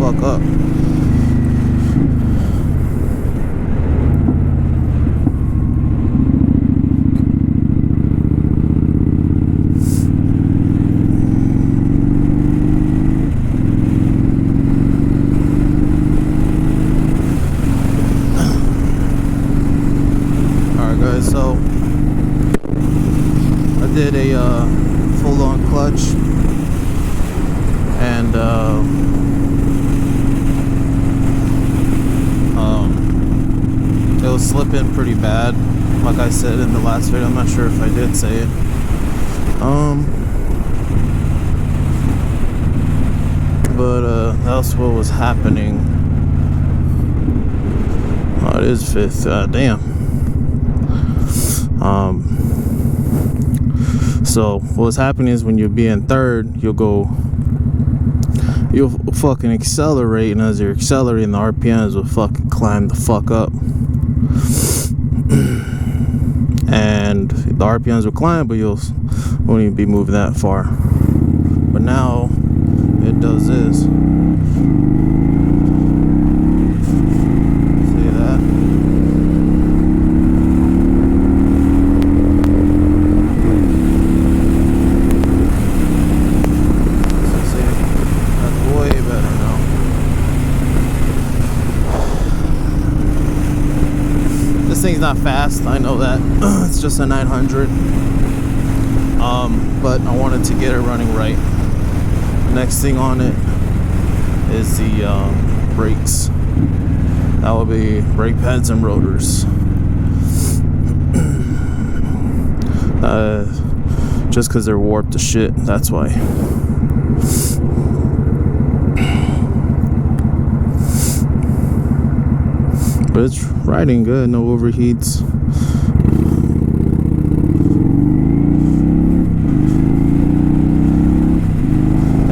fuck up. Alright guys, so I did a full-on clutch, and it was slipping pretty bad, like I said in the last video. I'm not sure if I did say it. But that's what was happening. Oh, it is fifth. Damn. So what's happening is when you'll be in third, you'll fucking accelerate, and as you're accelerating, the RPMs will fucking climb the fuck up. And the RPMs will climb, but you won't even be moving that far. But now it does this. See that? This thing's not fast, I know that. It's just a 900. But I wanted to get it running right. Next thing on it is the brakes. That will be brake pads and rotors. Just because they're warped to shit, that's why. But it's riding good, no overheats.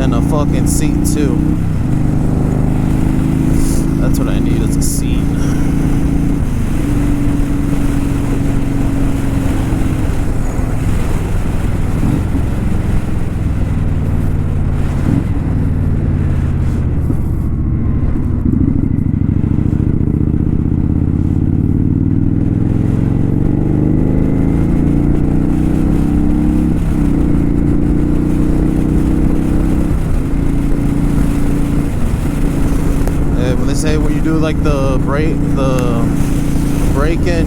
And a fucking seat too. That's what I need, is a seat. Say when you do like the braking,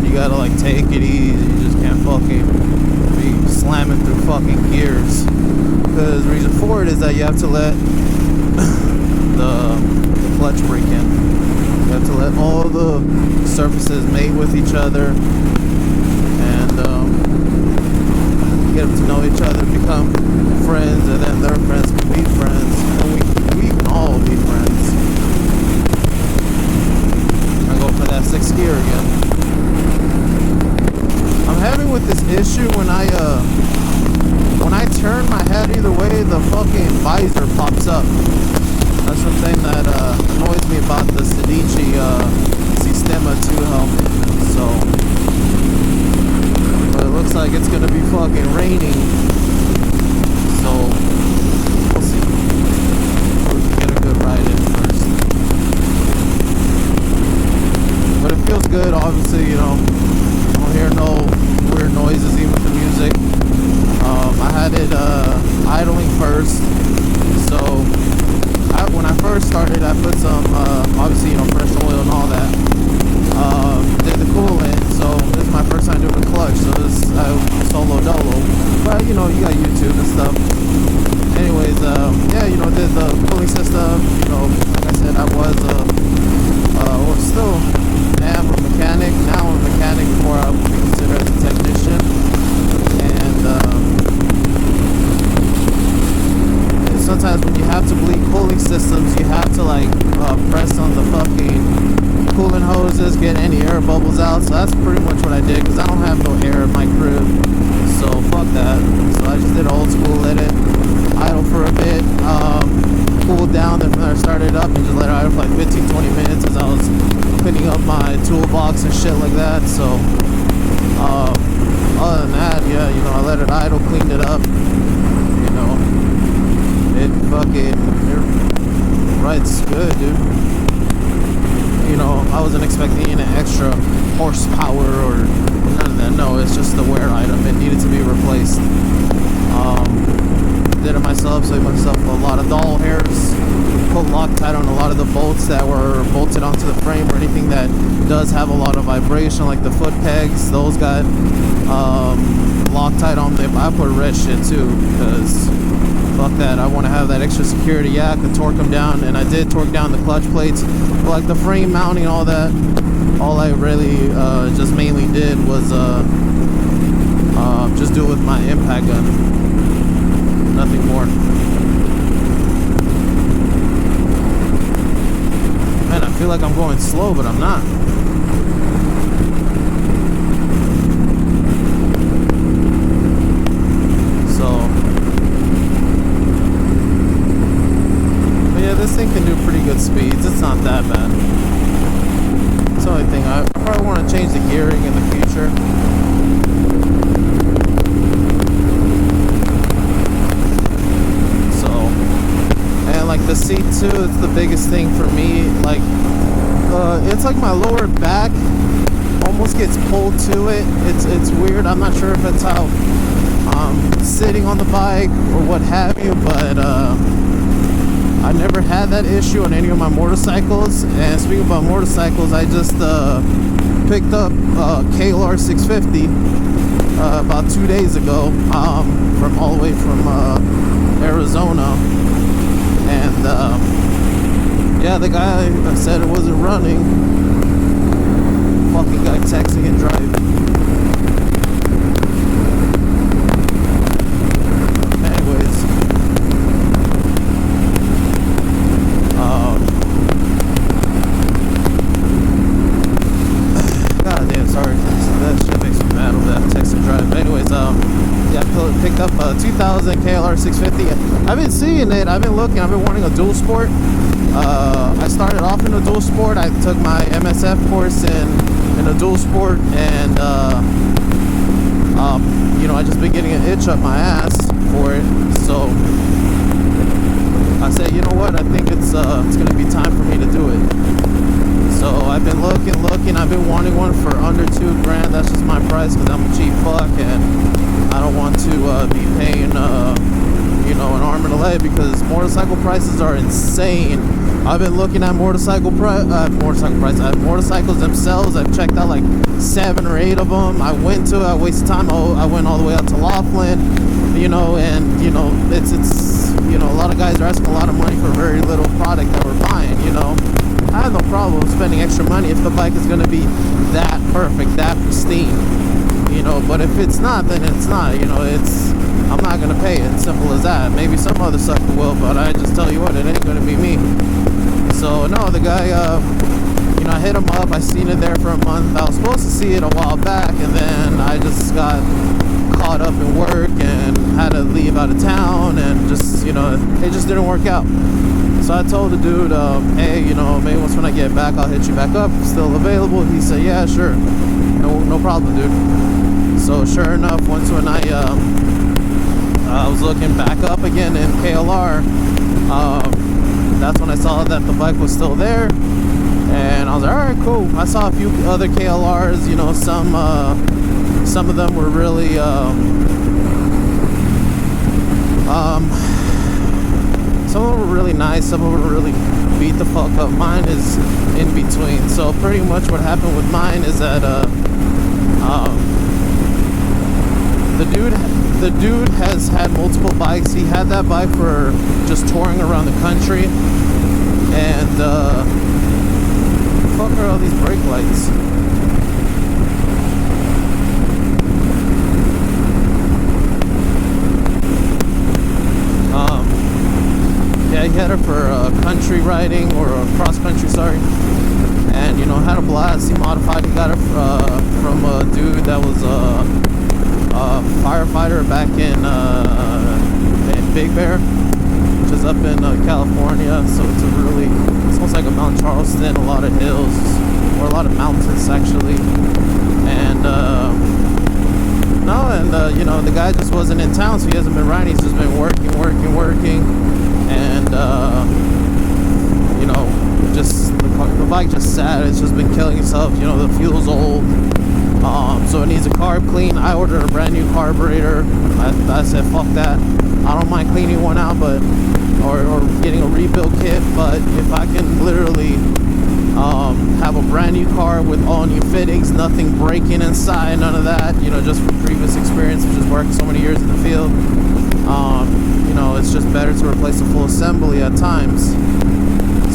you gotta like take it easy. You just can't fucking be slamming through fucking gears, because the reason for it is that you have to let the clutch break in. You have to let all the surfaces mate with each other, and get them to know each other, become friends, and then their friends can be friends, and we can all be friends. For that sixth gear again. I'm having with this issue when I turn my head either way, the fucking visor pops up. That's something that annoys me about the Sedici Sistema 2 helmet. So, but it looks like it's gonna be fucking raining. So we'll see. We can get a good ride in first. But it feels good, obviously, you know. I don't hear no weird noises even with the music. I had it idling first, so when I first started, I put some, obviously, you know, fresh oil and all that. Did the coolant, so this is my first time doing a clutch, so this solo dolo. But, you know, you got YouTube and stuff. Anyways, yeah, you know, did the cooling system. You know, like I said, I was still am a mechanic. Now I'm a mechanic before I would be considered as a technician. And sometimes when you have to bleed cooling systems, you have to like press on the fucking coolant hoses, get any air bubbles out. So that's pretty much what I did, because I don't have no air in my crib. So fuck that. So I just did old school, let it idle for a bit, cooled down, then from there I started up and just let it idle for like 15-20 minutes as I was cleaning up my toolbox and shit like that. So other than that, yeah, you know, I let it idle, cleaned it up, you know, it ride's good, dude. You know, I wasn't expecting any extra horsepower or none of that. No, it's just the wear item. It needed to be replaced. Did it myself, saved myself a lot of doll hairs. Put Loctite on a lot of the bolts that were bolted onto the frame, or anything that does have a lot of vibration, like the foot pegs. Those got Loctite on them. I put red shit too, because fuck that. I want to have that extra security. Yeah, I could torque them down, and I did torque down the clutch plates, but like the frame mounting, all that, all I really just mainly did was just do it with my impact gun, nothing more. Man, I feel like I'm going slow, but I'm not. This thing can do pretty good speeds. It's not that bad. It's the only thing. I probably want to change the gearing in the future. So, and like the seat too, it's the biggest thing for me. Like, it's like my lower back almost gets pulled to it. It's weird. I'm not sure if it's how I'm sitting on the bike or what have you, but I never had that issue on any of my motorcycles. And speaking about motorcycles, I just picked up KLR 650 about 2 days ago, from all the way from Arizona. And yeah, the guy said it wasn't running. Fucking guy texting and driving. Picked up a 2000 KLR 650. I've been seeing it. I've been looking. I've been wanting a dual sport. I started off in a dual sport. I took my MSF course in a dual sport, and you know, I just been getting an itch up my ass for it. So I said, you know what? I think it's gonna be time for me to do it. So I've been looking. I've been wanting one for under $2,000. That's just my price, because I'm a cheap fuck, and I don't want to be paying, you know, an arm and a leg, because motorcycle prices are insane. I've been looking at motorcycles themselves. I've checked out like 7 or 8 of them. I wasted time. I went all the way out to Laughlin, you know, and you know, it's you know, a lot of guys are asking a lot of money for very little product that we're buying. You know, I have no problem spending extra money if the bike is going to be that perfect, that pristine. You know, but if it's not, then it's not. You know, I'm not gonna pay it. Simple as that. Maybe some other sucker will, but I just tell you what, it ain't gonna be me. So no, the guy, you know, I hit him up. I seen it there for a month. I was supposed to see it a while back, and then I just got caught up in work and had to leave out of town, and just, you know, it just didn't work out. So I told the dude, hey, you know, maybe once when I get back, I'll hit you back up. Still available? He said, yeah, sure. No problem, dude. So sure enough, once when I was looking back up again in KLR, that's when I saw that the bike was still there, and I was like, all right, cool. I saw a few other KLRs, you know, some of them were really some of them were really nice, some of them were really beat the fuck up. Mine is in between. So pretty much what happened with mine is that the dude has had multiple bikes. He had that bike for just touring around the country, and fuck are all these brake lights? Yeah, he had her for country riding, or cross country, sorry. And you know, had a blast. He modified. He got her from a dude that was a firefighter back in Big Bear, which is up in California. So it's almost like a Mount Charleston, a lot of hills, or a lot of mountains actually. And you know, the guy just wasn't in town, so he hasn't been riding. He's just been working. And you know, just the bike just sat. It's just been killing itself. You know, the fuel's old, so it needs a carb clean. I ordered a brand new carburetor. I said fuck that. I don't mind cleaning one out, but or getting a rebuild kit. But if I can literally have a brand new car with all new fittings, nothing breaking inside, none of that, you know, just from previous experience of just working so many years in the field, you know, it's just better to replace a full assembly at times.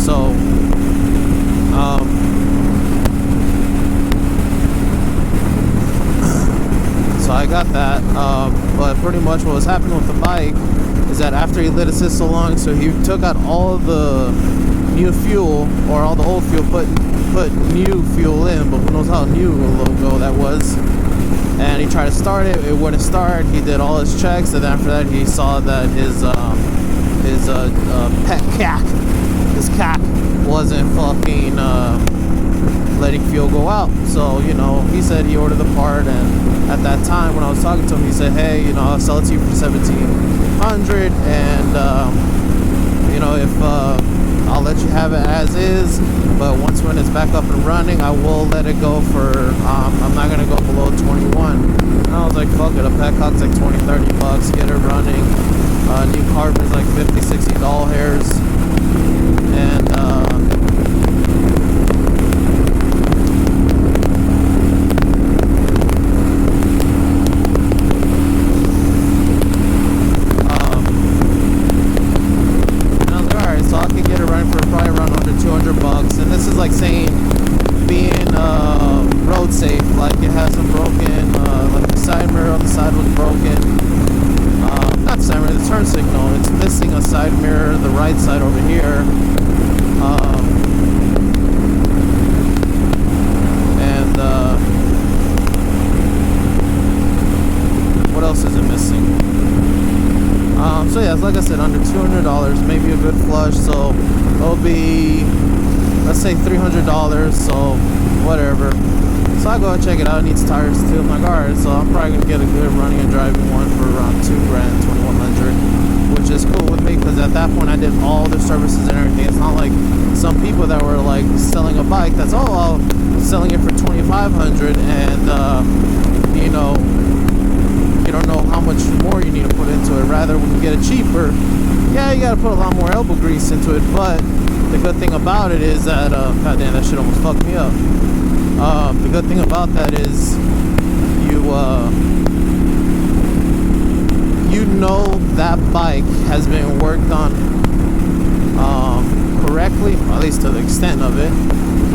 So so I got that, but pretty much what was happening with the bike is that after he lit assist so long, so he took out all the new fuel, or all the old fuel, put new fuel in, but who knows how new ago that was. And he tried to start it, it wouldn't start. He did all his checks, and after that he saw that his cack wasn't fucking letting fuel go out. So, you know, he said he ordered the part, and at that time when I was talking to him, he said, hey, you know, I'll sell it to you for $1,700, and you know, if I'll let you have it as is, but once when it's back up and running, I will let it go for, I'm not going to go below 21. And I was like, fuck it, a petcock's like 20, 30 bucks, get it running. New carbon's like 50, 60 doll hairs. And, like saying being road safe, like it hasn't broken, like the side mirror on the side was broken, not the side mirror, the turn signal, it's missing a side mirror, the right side over here, and what else is it missing? So yeah, like I said, under $200, maybe a good flush, so it'll be, let's say $300, so whatever. So I go and check it out. It needs tires too. I'm like, alright, so I'm probably gonna get a good running and driving one for around $2,000, $2,100, which is cool with me, because at that point I did all the services and everything. It's not like some people that were like selling a bike that's selling it for $2,500, and you know, you don't know how much more you need to put into it. Rather, when you get it cheaper, yeah, you gotta put a lot more elbow grease into it, but the good thing about it is that, god damn, that shit almost fucked me up. The good thing about that is you know that bike has been worked on correctly, at least to the extent of it.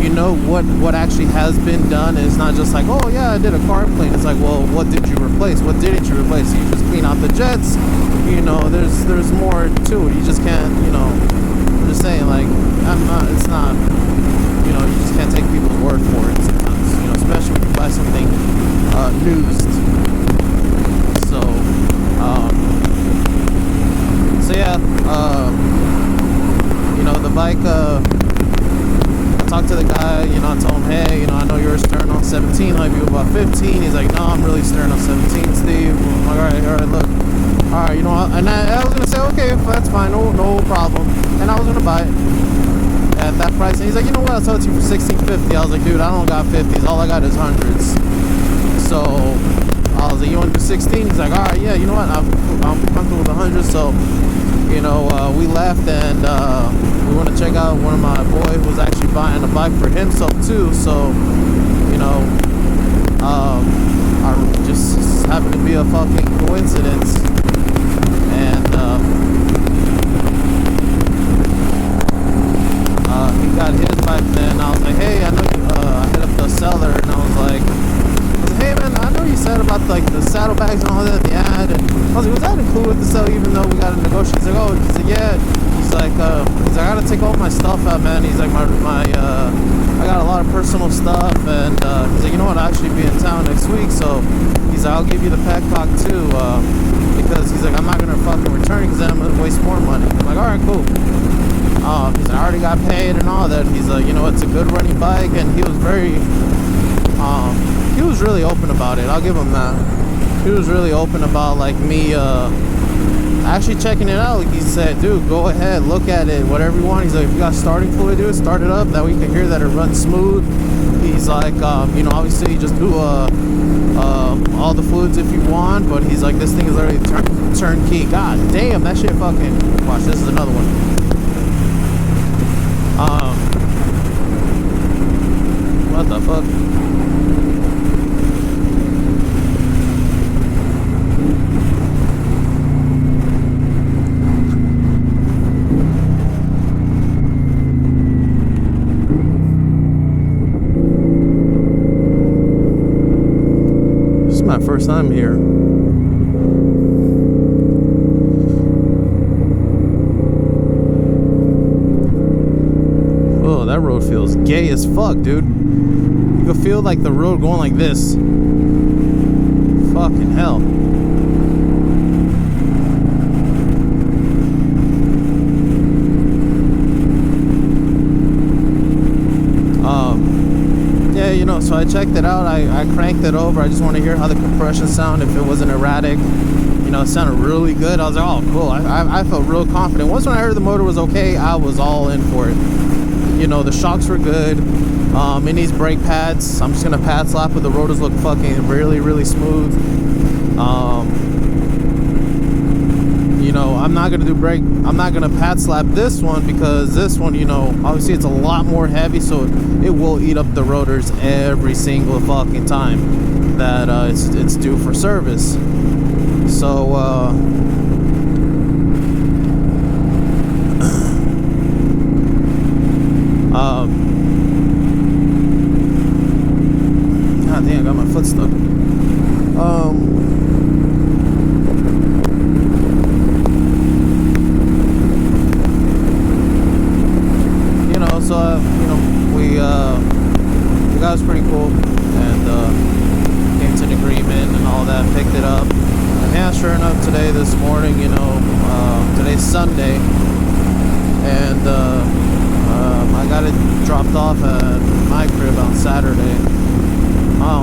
You know what actually has been done. It's not just like, oh yeah, I did a carb clean. It's like, well, what did you replace? What didn't you replace? You just clean out the jets. You know, there's more to it. You just can't, you know, I'm just saying, like, it's not, you know, you just can't take people's word for it sometimes, you know, especially when you buy something used. So yeah, you know, the bike, I talked to the guy, you know, I told him, hey, you know, I know you're stern on 17, like you about 15. He's like, no, I'm really stern on 17, Steve. I'm like, all right, look. All right, you know, and I was gonna say, okay, that's fine, no problem, and I was gonna buy it at that price. And he's like, you know what, I'll sell it to you for $1,650. I was like, dude, I don't got 50s, all I got is hundreds. So I was like, you want to do 16? He's like, all right, yeah, you know what, I'm comfortable with 100. So, you know, we left, and we want to check out one of my boy who was actually buying a bike for himself too. So, you know, I just happened to be a fucking coincidence. And he got his bike, then I was like, hey, I know you, I hit up the seller, and I was like, hey man, I know you said about like the saddlebags and all that at the ad, and I was like, was that included with the sale even though we got to negotiate? He's like, oh, he's like, yeah. He's like, I gotta take all my stuff out, man. He's like, I got a lot of personal stuff, and he's like, you know what, I'll actually be in town next week, so he's like, I'll give you the petcock too, because he's like, I'm not gonna fucking return it because then I'm gonna waste more money. I'm like, alright, cool. He's like, I already got paid and all that. He's like, you know, it's a good running bike, and he was very, he was really open about it. I'll give him that. He was really open about like me, actually checking it out. Like he said, dude, go ahead, look at it, whatever you want. He's like, if you got starting fluid, dude, start it up. That way you can hear that it runs smooth. He's like, you know, obviously you just do all the fluids if you want, but he's like, this thing is literally turnkey. God damn, that shit fucking. Watch, this is another one. What the fuck? This is my first time here. Oh, that road feels gay as fuck, dude. You can feel like the road going like this. Fucking hell. Yeah, you know, so I checked it out. I cranked it over. I just want to hear how the compression sound, if it wasn't erratic. You know, it sounded really good. I was like, oh, cool. I felt real confident. Once when I heard the motor was okay, I was all in for it. You know, the shocks were good. It needs brake pads. I'm just gonna pad slap it. The rotors look fucking really smooth. You know, I'm not gonna pad slap this one because this one, you know, obviously it's a lot more heavy, so it will eat up the rotors every single fucking time that it's due for service. So God damn, I got my foot stuck. You know, so you know, the guy was pretty cool, and came to an agreement and all that, picked it up. And yeah, sure enough, this morning, you know, today's Sunday, and I got it dropped off at my crib on Saturday.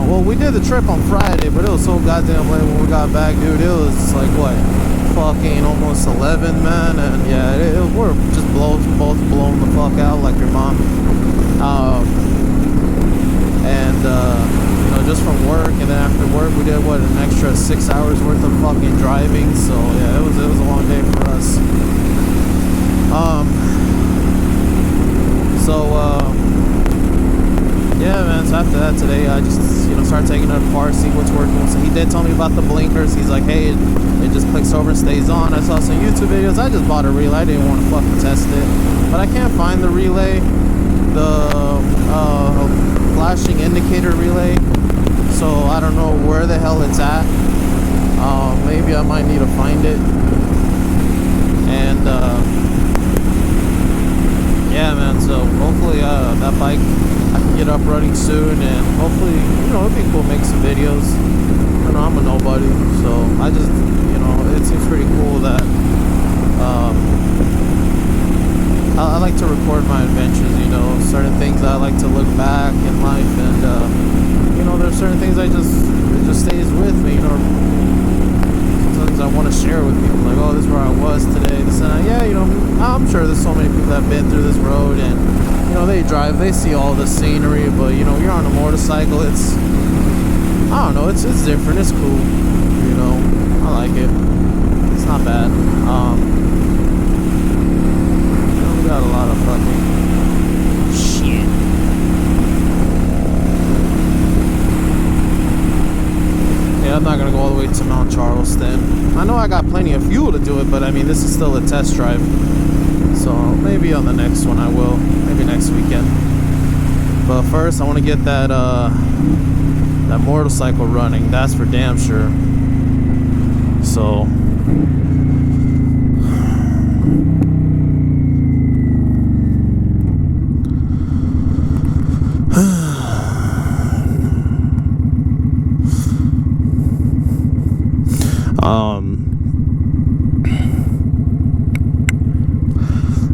Well, we did the trip on Friday, but it was so goddamn late when we got back, dude. It was like, what, fucking almost 11, man. And yeah, we're just both blown the fuck out like your mom. And you know, just from work, and then after work we did what, an extra 6 hours worth of fucking driving. So yeah, it was a long day for us. Yeah, man, so after that today, I just, you know, started taking it apart, see what's working. So he did tell me about the blinkers. He's like, hey, it just clicks over and stays on. I saw some YouTube videos. I just bought a relay. I didn't want to fucking test it, but I can't find the relay, the flashing indicator relay. So I don't know where the hell it's at. Maybe I might need to find it. And yeah, man, so hopefully that bike, I can get up running soon, and hopefully, you know, it'd be cool to make some videos. You know, I'm a nobody, so I just, you know, it seems pretty cool that I like to record my adventures, you know, certain things I like to look back in life, and you know, there's certain things it just stays with me, you know. Sometimes I want to share with people, like, oh, this is where I was today, this and that. Yeah, you know, I'm sure there's so many people that have been through this road, and you know, they drive, they see all the scenery, but you know, you're on a motorcycle, it's, I don't know, it's different, it's cool, you know, I like it, it's not bad. You know, we got a lot of fucking shit. Yeah, I'm not gonna go all the way to Mount Charleston. I know I got plenty of fuel to do it, but I mean, this is still a test drive. So maybe on the next one I will. Maybe next weekend. But first I want to get that motorcycle running. That's for damn sure. So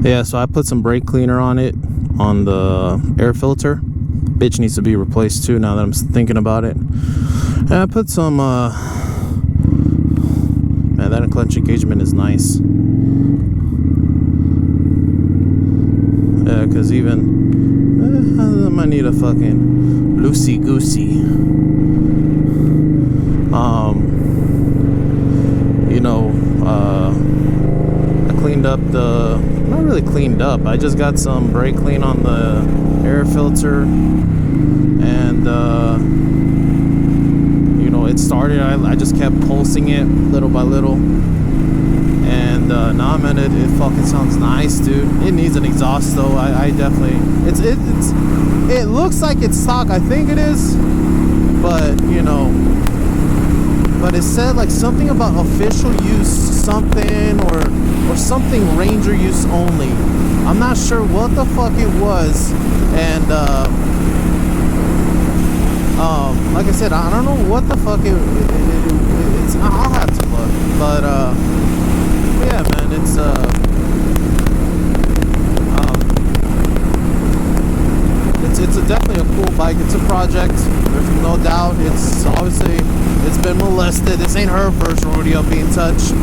yeah, so I put some brake cleaner on it, on the air filter. Bitch needs to be replaced too, now that I'm thinking about it. And I put some, man, that clutch engagement is nice. Yeah, because even I might need a fucking loosey goosey. You know, I cleaned up the, not really cleaned up, I just got some brake clean on the air filter, and you know, it started, I just kept pulsing it little by little, and nah man, it fucking sounds nice, dude. It needs an exhaust though. I definitely, it looks like it's stock, I think it is, but you know, but it said like something about official use something, or something ranger use only. I'm not sure what the fuck it was, and like I said, I don't know what the fuck it's. I'll have to look, but yeah, man, it's it's definitely a cool bike. It's a project. There's no doubt. It's obviously, it's been molested. This ain't her first rodeo being touched.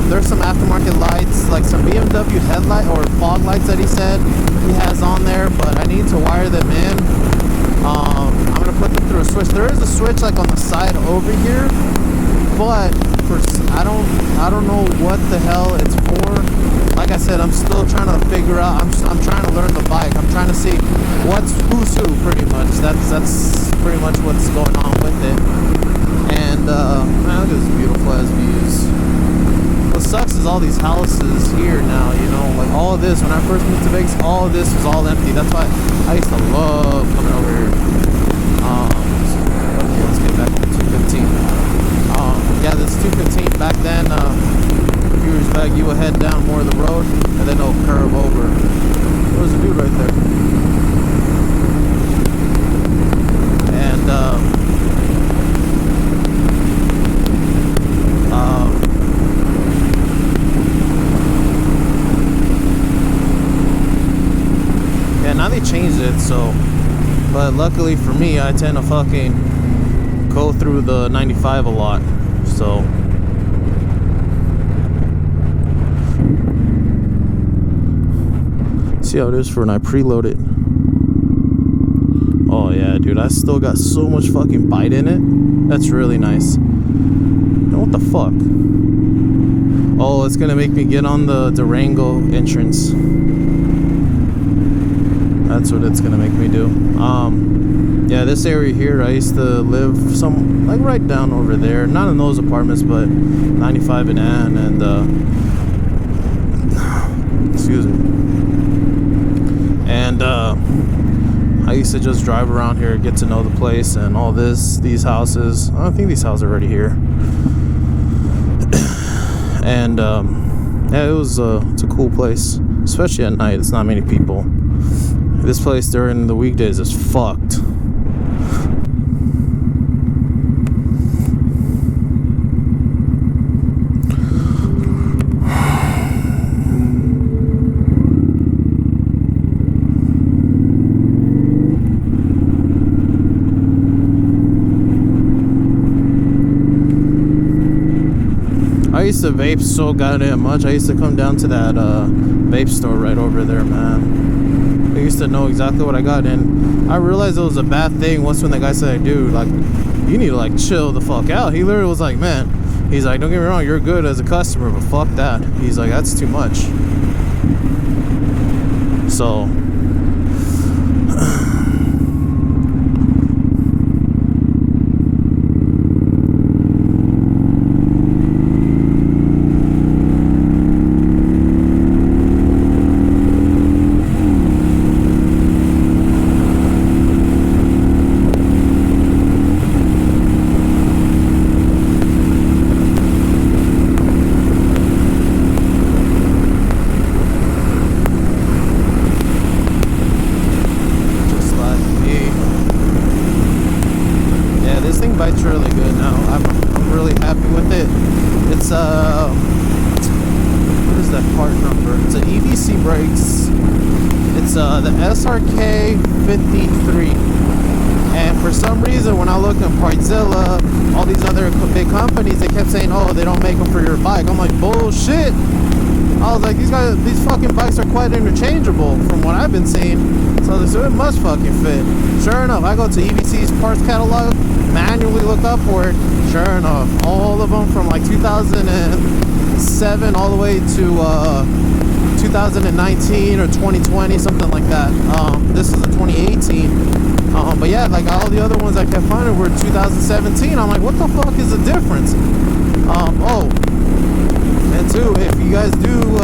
There's some aftermarket lights, like some BMW headlight or fog lights that he said he has on there, but I need to wire them in. I'm gonna put them through a switch. There is a switch like on the side over here, but I don't know what the hell it's for. Like I said, I'm still trying to figure out. I'm trying to learn the bike. I'm trying to see who's who, pretty much. That's pretty much what's going on with it. And man, look at this beautiful as views. What sucks is all these houses here now, you know, like all of this, when I first moved to Vegas, all of this was all empty. That's why I used to love coming over here. Okay, let's get back to 215. Yeah, this 215 back then, a few years back, you would head down more of the road and then it'll curve over. There's a dude right there. And now they changed it, so, but luckily for me, I tend to fucking go through the 95 a lot, so. See how it is for when I preload it. Oh yeah, dude, I still got so much fucking bite in it. That's really nice. And what the fuck? Oh, it's gonna make me get on the Durango entrance. That's what it's gonna make me do. Yeah, this area here, I used to live some, like right down over there. Not in those apartments, but 95 and N, and excuse me. And I used to just drive around here, get to know the place and all this. These houses, I don't think these houses are already here. And yeah, it's a cool place, especially at night. It's not many people. This place during the weekdays is fucked. I used to vape so goddamn much. I used to come down to that vape store right over there, man. I used to know exactly what I got, and I realized it was a bad thing once when the guy said, dude, like, you need to like chill the fuck out. He literally was like, man, he's like, don't get me wrong, you're good as a customer, but fuck that. He's like, that's too much. So bike's really good now. I'm really happy with it. It's what is that part number? It's an EBC brakes. It's the SRK 53. And for some reason, when I look at Partzilla, all these other big companies, they kept saying, oh, they don't make them for your bike. I'm like, bullshit. I was like, these fucking bikes are quite interchangeable from what I've been seeing. So it must fucking fit. Sure enough, I go to EBC's parts catalog, manually look up for it. Sure enough, all of them from like 2007 all the way to 2019 or 2020, something like that. This is a 2018. But yeah, like all the other ones I kept finding were 2017. I'm like, what the fuck is the difference? Oh, and two, if you guys do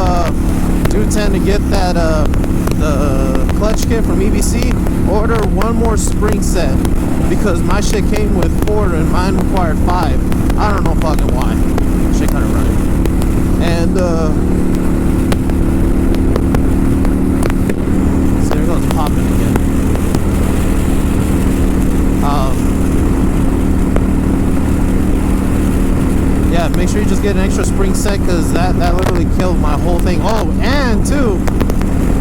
tend to get that the clutch kit from EBC, order one more spring set, because my shit came with 4 and mine required 5. I don't know fucking why. Shit kind of running. And so there goes popping again. Yeah, make sure you just get an extra spring set, because that literally killed my whole thing. Oh, and two,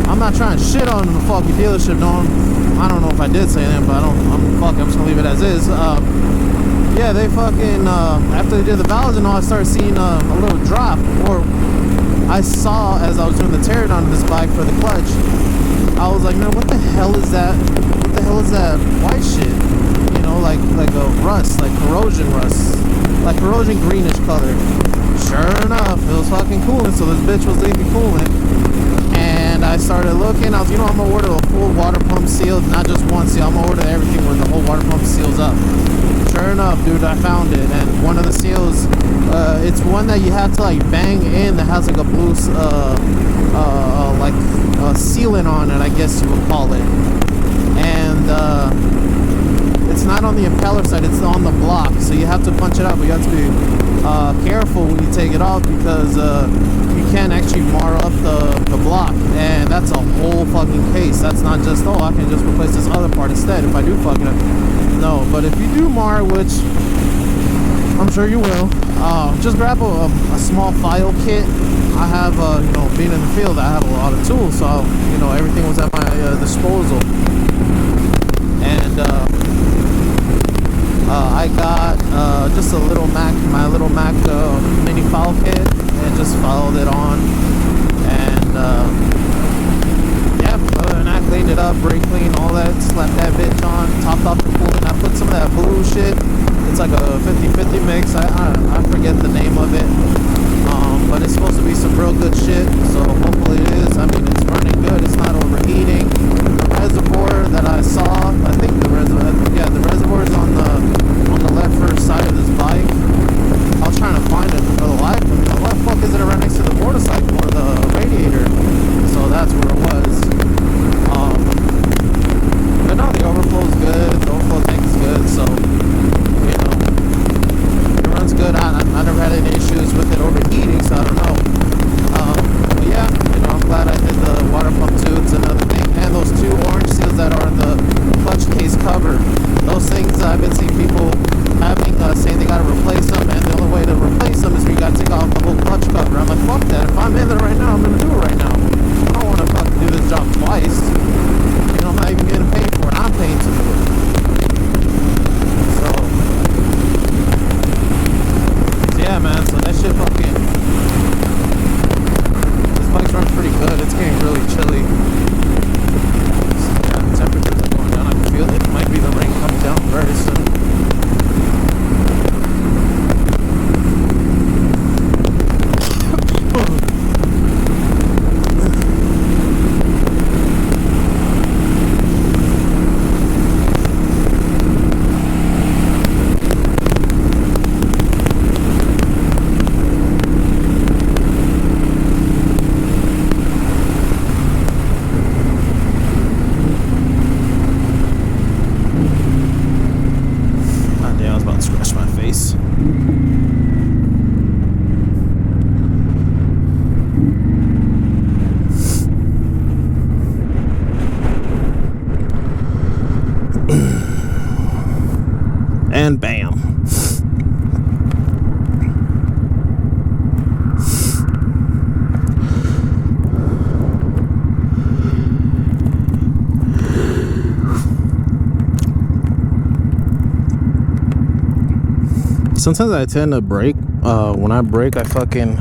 I'm not trying to shit on the fucking dealership. No, I don't know if I did say that, but I'm just gonna leave it as is. Yeah, they fucking after they did the valves and all, I started seeing a little drop, or I saw as I was doing the teardown of this bike for the clutch. I was like, man, what the hell is that? What the hell is that white shit? You know, like a rust, like corrosion rust, like corrosion greenish color. Sure enough, it was fucking coolant, so this bitch was leaking coolant. And I started looking, I'm gonna order a full water pump seal, not just one seal. I'm gonna order everything where the whole water pump seals up. Sure enough, dude, I found it. And one of the seals, it's one that you have to like bang in that has like a blue sealant on it, I guess you would call it. And it's not on the impeller side, it's on the block, so you have to punch it out, but you have to be careful when you take it off, because you can actually mar up the block, and that's a whole fucking case. That's not just, oh, I can just replace this other part instead if I do fuck it up. No, but if you do mar, which I'm sure you will, just grab a small file kit. I have, being in the field, I have a lot of tools, so, everything was at my disposal. And I got just my little Mac mini file kit, and just followed it on. And yeah, other than that, cleaned it up, brake clean, all that, slapped that bitch on, topped off the coolant. I put some of that blue shit. It's like a 50-50 mix. I forget the name of it. But it's supposed to be some real good shit, so hopefully it is. I mean, it's running good, it's not overheating. The reservoir that I saw, I think the reservoir is on the left first side of this bike. I was trying to find it for the life of me. What the fuck is it right next to the motorcycle or the radiator? So that's where it was. But no, the overflow is good, the overflow tank is good, so it runs good. I never had any issues with it overheating, so I don't know. But yeah, I'm glad I did the water pump too. It's another thing. And those 2 orange seals that are in the clutch case cover, those things I've been seeing people having saying they gotta replace them, and the only way to replace them is you gotta take off the whole clutch cover. I'm like, fuck that. If I'm in there right now, I'm gonna do it right now. I don't want to fucking do this job twice. I'm not even getting paid for it. I'm paying to do it. So yeah, man. So that shit fucking. This bike's running pretty good. It's getting really chilly. Yeah, the temperatures are going down. I can feel it. It might be the rain coming down very soon. And bam. Sometimes I tend to brake. When I brake, I fucking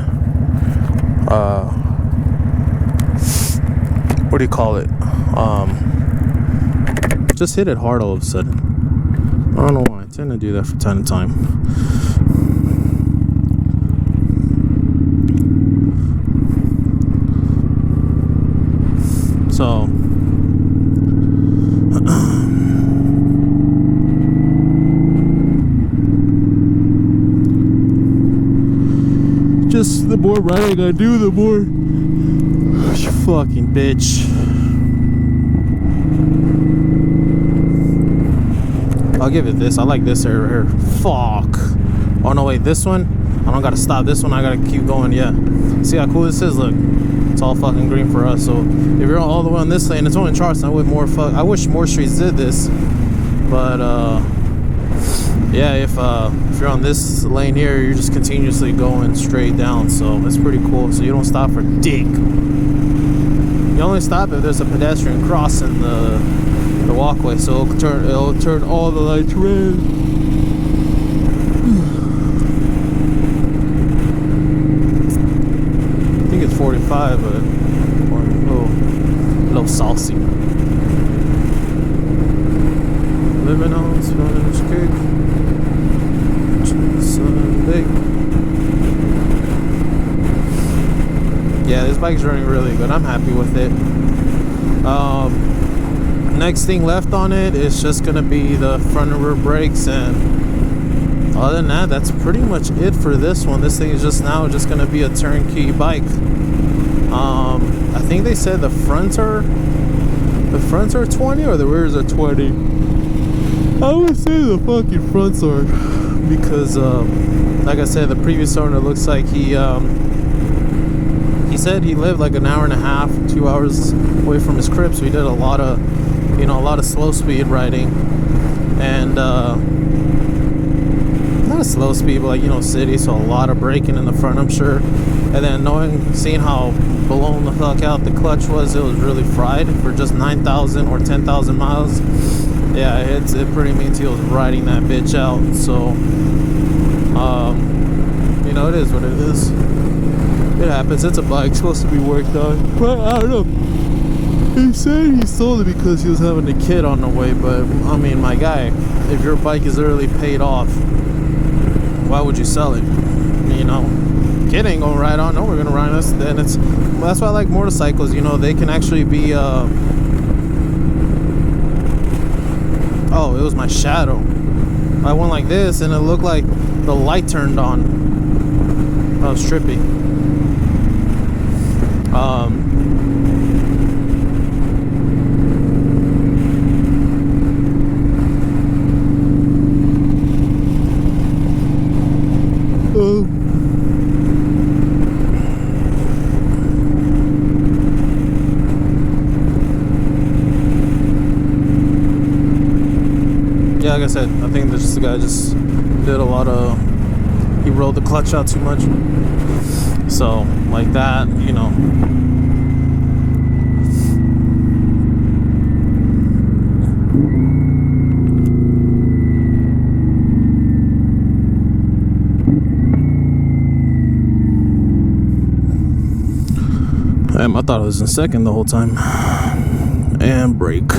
what do you call it? Just hit it hard all of a sudden. I don't know why. I tend to do that from time to time. So just the more riding I do, the more fucking bitch. I'll give it this. I like this area here. Fuck. Oh no, wait, this one? I don't gotta stop. This one I gotta keep going. Yeah. See how cool this is? Look, it's all fucking green for us. So if you're all the way on this lane, it's only in Charleston. I wish more streets did this, but yeah, if you're on this lane here, you're just continuously going straight down. So it's pretty cool. So you don't stop for dick. You only stop if there's a pedestrian crossing the walkway. So it'll turn all the lights red. I think it's 45, but a little saucy. Living on Spanish cake. Sunday. Yeah, this bike's running really good. I'm happy with it. Next thing left on it is just gonna be the front and rear brakes, and other than that, that's pretty much it for this one. This thing is just gonna be a turnkey bike. I think they said the fronts are 20 or the rears are 20. I would say the fucking fronts are, because like I said, the previous owner looks like he said he lived like an hour and a half, 2 hours away from his crib, so he did a lot of slow speed riding, and not a slow speed, but like, city, so a lot of braking in the front, I'm sure. And then seeing how blown the fuck out the clutch was, it was really fried for just 9,000 or 10,000 miles. Yeah, it pretty means he was riding that bitch out. So it is what it is. It happens. It's a bike, supposed to be worked on, but I don't know. He said he sold it because he was having a kid on the way, but I mean, my guy, if your bike is literally paid off, why would you sell it? Kid ain't gonna ride on. No, we're gonna ride this. Then that's why I like motorcycles. They can actually be. Oh, it was my shadow. I went like this, and it looked like the light turned on. That was trippy. Oh. Yeah, like I said, I think this guy just did a lot of. He rolled the clutch out too much. So, like that, I thought it was in second the whole time. And brake.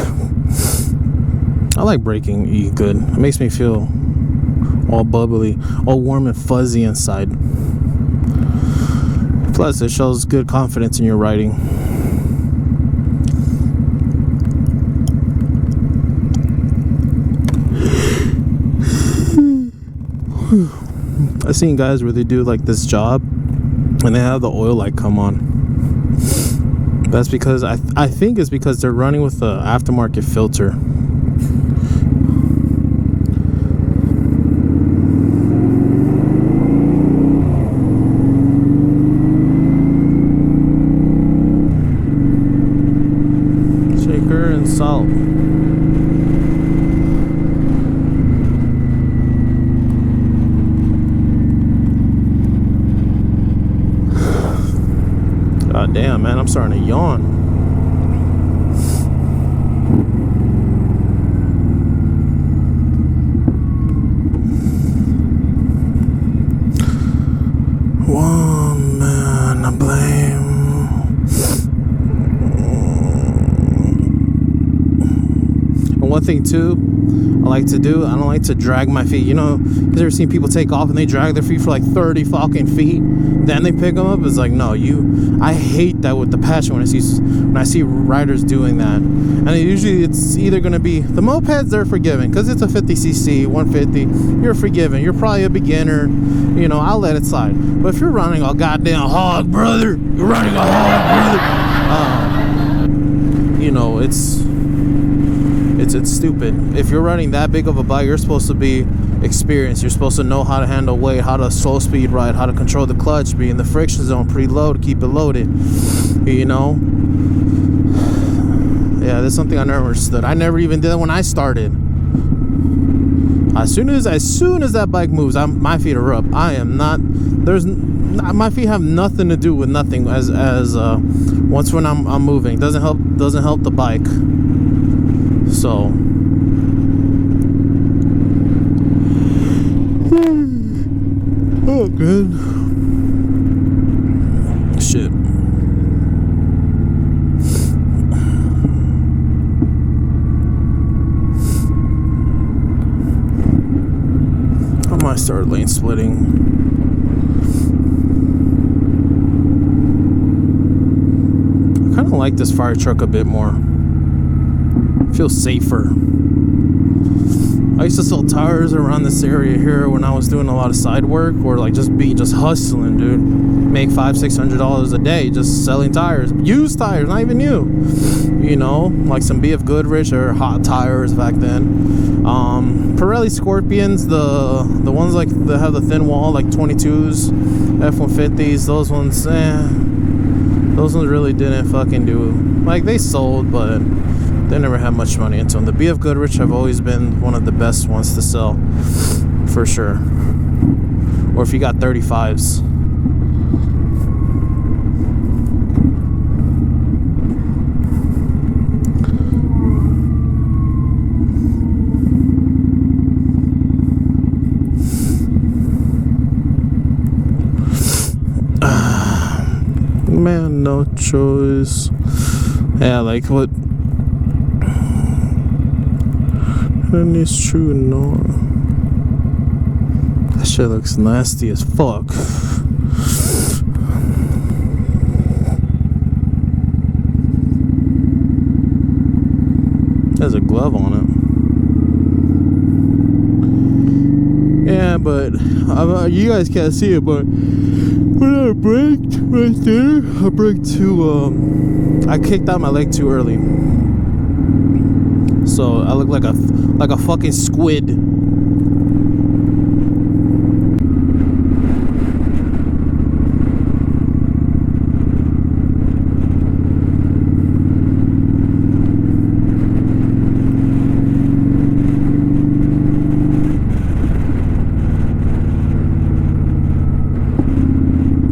I like braking good. It makes me feel all bubbly, all warm and fuzzy inside. Plus, it shows good confidence in your riding. I've seen guys where they do like this job and they have the oil light come on. That's because I think it's because they're running with the aftermarket filter. Shaker and salt. God damn, man, I'm starting to yawn. one thing too, I like to do, I don't like to drag my feet. You know, you ever seen people take off and they drag their feet for like 30 fucking feet, then they pick them up? It's like, no, I hate that with the passion when I see riders doing that. And usually it's either going to be the mopeds, they're forgiven because it's a 50cc 150. You're forgiven. You're probably a beginner, you know, I'll let it slide. But if you're running a goddamn hog, brother, you're running a hog, brother, you know, it's stupid. If you're running that big of a bike, you're supposed to be experienced. You're supposed to know how to handle weight, how to slow speed ride, how to control the clutch, be in the friction zone, preload, keep it loaded, you know. Yeah, that's something I never understood. I never even did it when I started. As soon as that bike moves, my feet are up. My feet have nothing to do with nothing as once when I'm moving. Doesn't help the bike. So oh, good shit. I might start lane splitting. I kind of like this fire truck a bit more. Feels safer. I used to sell tires around this area here when I was doing a lot of side work, or like just hustling, dude. Make $500-600 a day just selling tires, used tires, not even new. You know, like some BF Goodrich or hot tires back then. Pirelli Scorpions, the ones like that have the thin wall, like 22s, F-150s. Those ones really didn't fucking do. Like they sold, but they never had much money into them. The BF Goodrich have always been one of the best ones to sell, for sure. Or if you got 35s. Man, no choice. Yeah, like what? And it's true, no. That shit looks nasty as fuck. There's a glove on it. Yeah, but you guys can't see it, but when I braked right there, I braked I kicked out my leg too early. So I look like a fucking squid.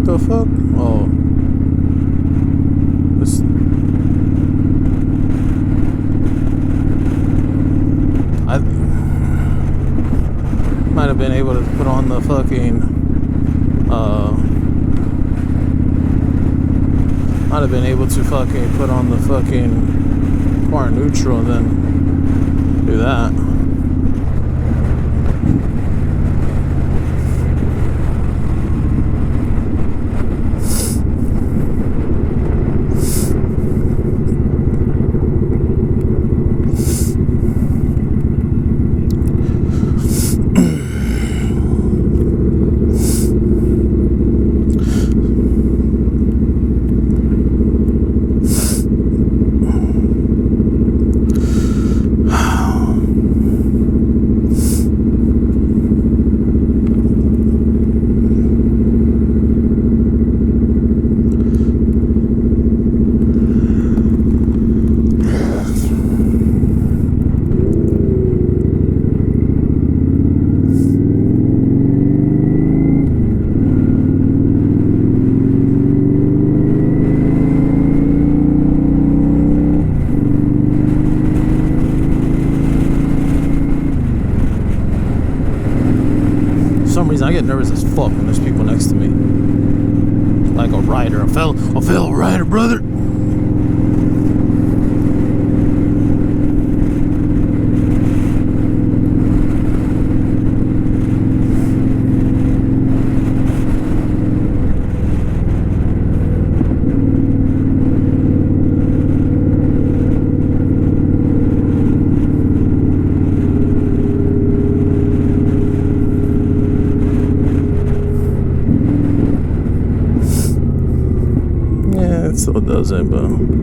The fuck? Oh. This. I might have been able to put on the fucking might have been able to fucking put on the fucking car neutral and then do that. For some reason I get nervous as fuck when there's people next to me. Like a rider, a fellow rider, brother. doesn't, but